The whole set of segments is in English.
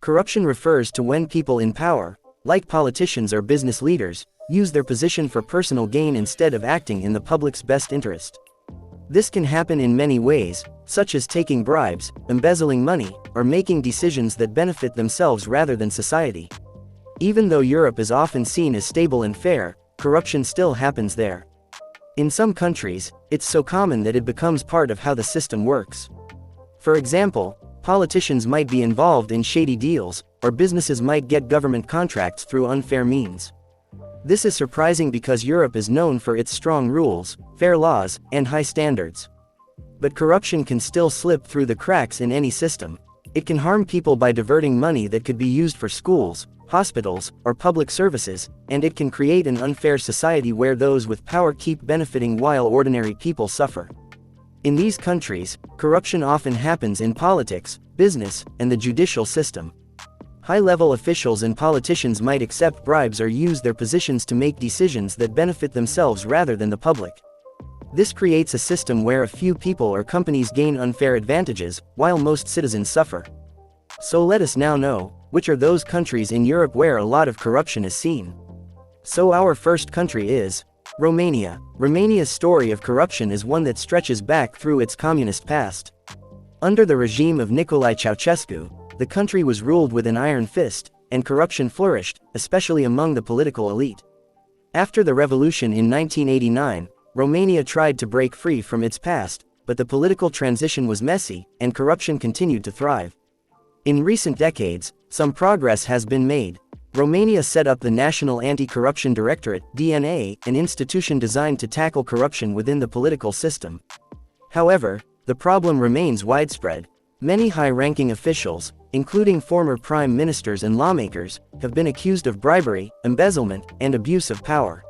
Corruption refers to when people in power, like politicians or business leaders, use their position for personal gain instead of acting in the public's best interest. This can happen in many ways, such as taking bribes, embezzling money, or making decisions that benefit themselves rather than society. Even though Europe is often seen as stable and fair, corruption still happens there. In some countries, it's so common that it becomes part of how the system works. For example, politicians might be involved in shady deals, or businesses might get government contracts through unfair means. This is surprising because Europe is known for its strong rules, fair laws, and high standards. But corruption can still slip through the cracks in any system. It can harm people by diverting money that could be used for schools, hospitals, or public services, and it can create an unfair society where those with power keep benefiting while ordinary people suffer. In these countries, corruption often happens in politics, business, and the judicial system. High-level officials and politicians might accept bribes or use their positions to make decisions that benefit themselves rather than the public. This creates a system where a few people or companies gain unfair advantages, while most citizens suffer. So let us now know, which are those countries in Europe where a lot of corruption is seen. So our first country is Romania. Romania's story of corruption is one that stretches back through its communist past. Under the regime of Nicolae Ceausescu, the country was ruled with an iron fist, and corruption flourished, especially among the political elite. After the revolution in 1989, Romania tried to break free from its past, but the political transition was messy, and corruption continued to thrive. In recent decades, some progress has been made. Romania set up the National Anti-Corruption Directorate, DNA, an institution designed to tackle corruption within the political system. However, the problem remains widespread. Many high-ranking officials, including former prime ministers and lawmakers, have been accused of bribery, embezzlement, and abuse of power.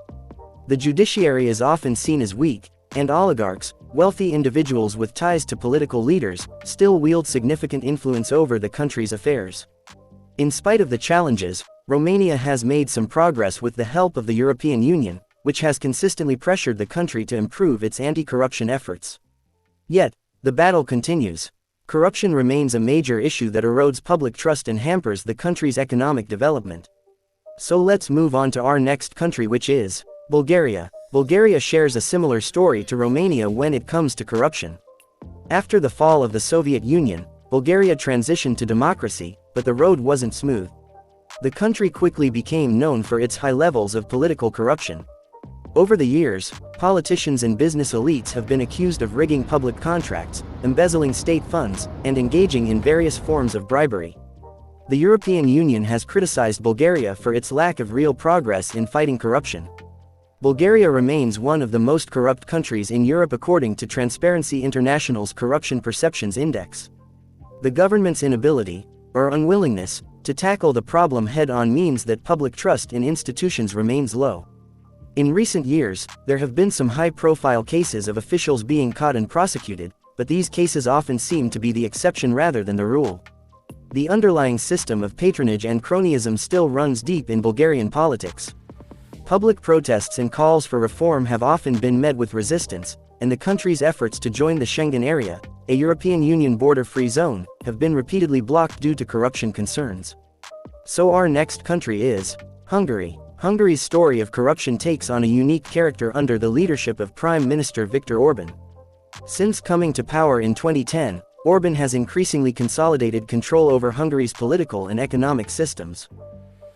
The judiciary is often seen as weak, and oligarchs, wealthy individuals with ties to political leaders, still wield significant influence over the country's affairs. In spite of the challenges, Romania has made some progress with the help of the European Union, which has consistently pressured the country to improve its anti-corruption efforts. Yet, the battle continues. Corruption remains a major issue that erodes public trust and hampers the country's economic development. So let's move on to our next country, which is Bulgaria. Bulgaria shares a similar story to Romania when it comes to corruption. After the fall of the Soviet Union, Bulgaria transitioned to democracy, but the road wasn't smooth. The country quickly became known for its high levels of political corruption. Over the years, politicians and business elites have been accused of rigging public contracts, embezzling state funds, and engaging in various forms of bribery. The European Union has criticized Bulgaria for its lack of real progress in fighting corruption. Bulgaria remains one of the most corrupt countries in Europe according to Transparency International's Corruption Perceptions Index. The government's inability, or unwillingness, to tackle the problem head-on means that public trust in institutions remains low. In recent years, there have been some high-profile cases of officials being caught and prosecuted, but these cases often seem to be the exception rather than the rule. The underlying system of patronage and cronyism still runs deep in Bulgarian politics. Public protests and calls for reform have often been met with resistance, and the country's efforts to join the Schengen area, a European Union border-free zone, have been repeatedly blocked due to corruption concerns. So our next country is Hungary. Hungary's story of corruption takes on a unique character under the leadership of Prime Minister Viktor Orban. Since coming to power in 2010, Orban has increasingly consolidated control over Hungary's political and economic systems.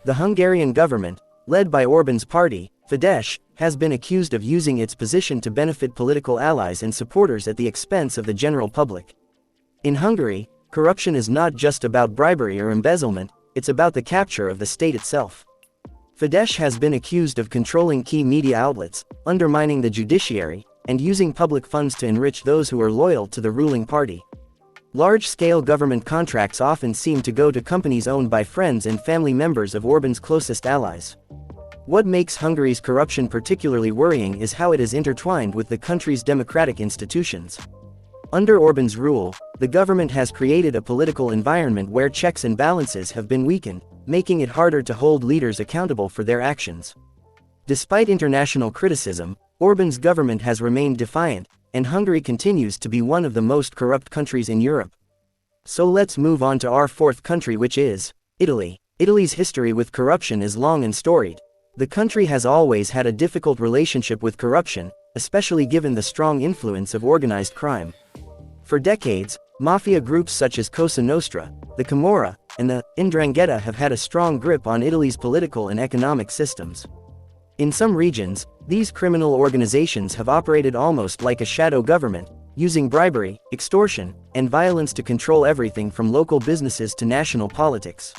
The Hungarian government, led by Orban's party, Fidesz, has been accused of using its position to benefit political allies and supporters at the expense of the general public. In Hungary, corruption is not just about bribery or embezzlement, it's about the capture of the state itself. Fidesz has been accused of controlling key media outlets, undermining the judiciary, and using public funds to enrich those who are loyal to the ruling party. Large-scale government contracts often seem to go to companies owned by friends and family members of Orban's closest allies. What makes Hungary's corruption particularly worrying is how it is intertwined with the country's democratic institutions. Under Orban's rule, the government has created a political environment where checks and balances have been weakened, making it harder to hold leaders accountable for their actions. Despite international criticism, Orban's government has remained defiant, and Hungary continues to be one of the most corrupt countries in Europe. So let's move on to our fourth country, which is Italy. Italy's history with corruption is long and storied. The country has always had a difficult relationship with corruption, especially given the strong influence of organized crime. For decades, mafia groups such as Cosa Nostra, the Camorra, and the 'Ndrangheta have had a strong grip on Italy's political and economic systems. In some regions, these criminal organizations have operated almost like a shadow government, using bribery, extortion, and violence to control everything from local businesses to national politics.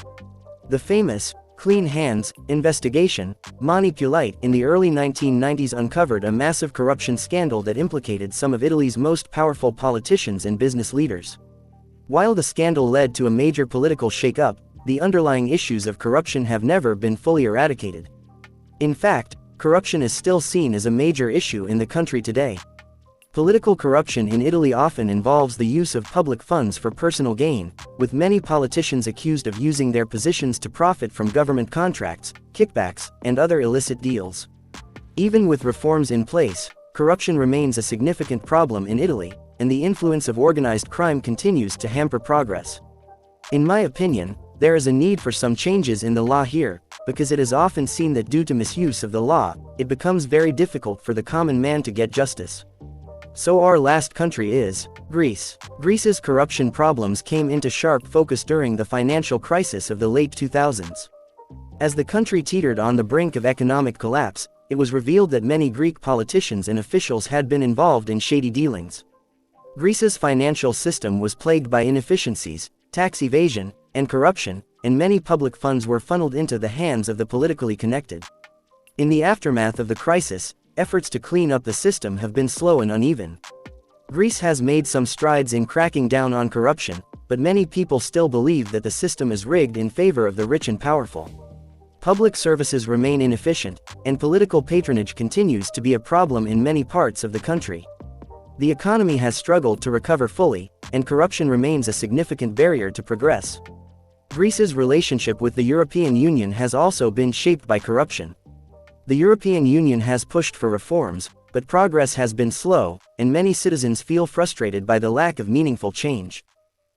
The famous Clean Hands investigation, Mani Pulite, in the early 1990s uncovered a massive corruption scandal that implicated some of Italy's most powerful politicians and business leaders. While the scandal led to a major political shake-up, the underlying issues of corruption have never been fully eradicated. In fact, corruption is still seen as a major issue in the country today. Political corruption in Italy often involves the use of public funds for personal gain, with many politicians accused of using their positions to profit from government contracts, kickbacks, and other illicit deals. Even with reforms in place, corruption remains a significant problem in Italy, and the influence of organized crime continues to hamper progress. In my opinion, there is a need for some changes in the law here, because it is often seen that due to misuse of the law, it becomes very difficult for the common man to get justice. So our last country is Greece. Greece's corruption problems came into sharp focus during the financial crisis of the late 2000s. As the country teetered on the brink of economic collapse, it was revealed that many Greek politicians and officials had been involved in shady dealings. Greece's financial system was plagued by inefficiencies, tax evasion, and corruption, and many public funds were funneled into the hands of the politically connected. In the aftermath of the crisis, efforts to clean up the system have been slow and uneven. Greece has made some strides in cracking down on corruption, but many people still believe that the system is rigged in favor of the rich and powerful. Public services remain inefficient, and political patronage continues to be a problem in many parts of the country. The economy has struggled to recover fully, and corruption remains a significant barrier to progress. Greece's relationship with the European Union has also been shaped by corruption. The European Union has pushed for reforms, but progress has been slow, and many citizens feel frustrated by the lack of meaningful change.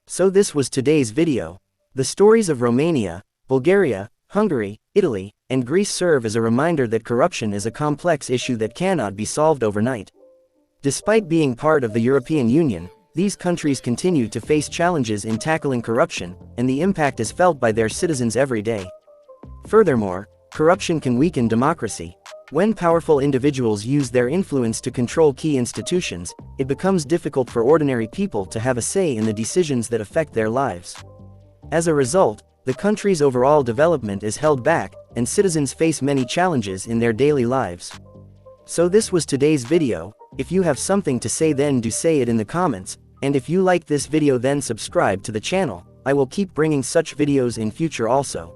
So this was today's video. The stories of Romania, Bulgaria, Hungary, Italy, and Greece serve as a reminder that corruption is a complex issue that cannot be solved overnight. Despite being part of the European Union, these countries continue to face challenges in tackling corruption, and the impact is felt by their citizens every day. Furthermore, corruption can weaken democracy. When powerful individuals use their influence to control key institutions, it becomes difficult for ordinary people to have a say in the decisions that affect their lives. As a result, the country's overall development is held back, and citizens face many challenges in their daily lives. So this was today's video. If you have something to say, then do say it in the comments, and if you like this video, then subscribe to the channel. I will keep bringing such videos in future also.